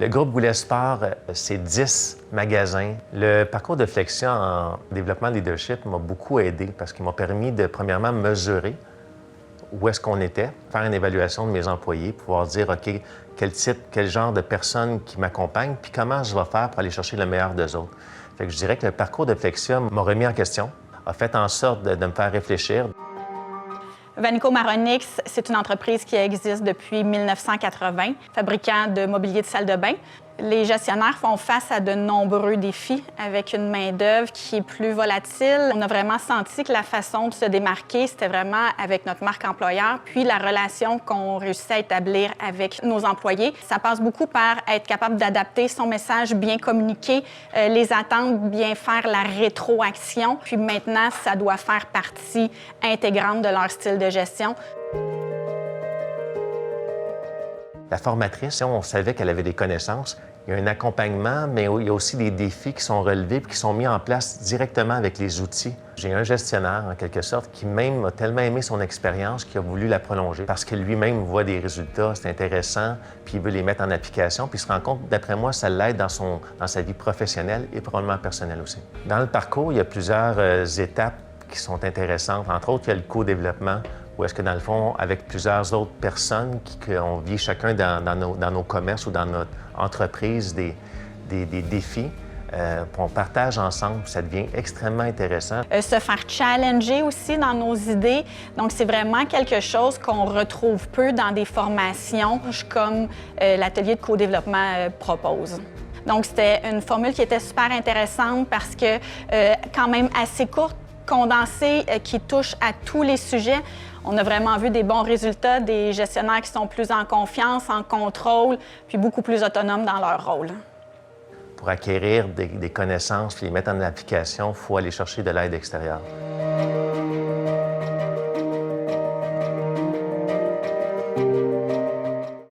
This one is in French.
Le groupe Goulet Sport, c'est 10 magasins. Le parcours de Flexia en développement leadership m'a beaucoup aidé parce qu'il m'a permis de, premièrement, mesurer où est-ce qu'on était, faire une évaluation de mes employés, pouvoir dire, OK, quel type, quel genre de personnes qui m'accompagnent, puis comment je vais faire pour aller chercher le meilleur d'eux autres. Fait que je dirais que le parcours de Flexia m'a remis en question, a fait en sorte de me faire réfléchir. Vanico Maronix, c'est une entreprise qui existe depuis 1980, fabricant de mobilier de salle de bain. Les gestionnaires font face à de nombreux défis avec une main-d'œuvre qui est plus volatile. On a vraiment senti que la façon de se démarquer, c'était vraiment avec notre marque employeur, puis la relation qu'on réussit à établir avec nos employés. Ça passe beaucoup par être capable d'adapter son message, bien communiquer, les attentes, bien faire la rétroaction. Puis maintenant, ça doit faire partie intégrante de leur style de gestion. La formatrice, on savait qu'elle avait des connaissances. Il y a un accompagnement, mais il y a aussi des défis qui sont relevés et qui sont mis en place directement avec les outils. J'ai un gestionnaire, en quelque sorte, qui même a tellement aimé son expérience qu'il a voulu la prolonger parce que lui-même voit des résultats, c'est intéressant, puis il veut les mettre en application, puis il se rend compte, d'après moi, ça l'aide dans sa vie professionnelle et probablement personnelle aussi. Dans le parcours, il y a plusieurs étapes qui sont intéressantes. Entre autres, il y a le co-développement, où est-ce que, dans le fond, avec plusieurs autres personnes, qu'on vit chacun dans nos commerces ou dans notre entreprise des défis, on partage ensemble, ça devient extrêmement intéressant. Se faire challenger aussi dans nos idées. Donc, c'est vraiment quelque chose qu'on retrouve peu dans des formations comme l'atelier de co-développement propose. Donc, c'était une formule qui était super intéressante parce que, quand même assez courte, condensée, qui touche à tous les sujets. On a vraiment vu des bons résultats, des gestionnaires qui sont plus en confiance, en contrôle, puis beaucoup plus autonomes dans leur rôle. Pour acquérir des connaissances et les mettre en application, il faut aller chercher de l'aide extérieure.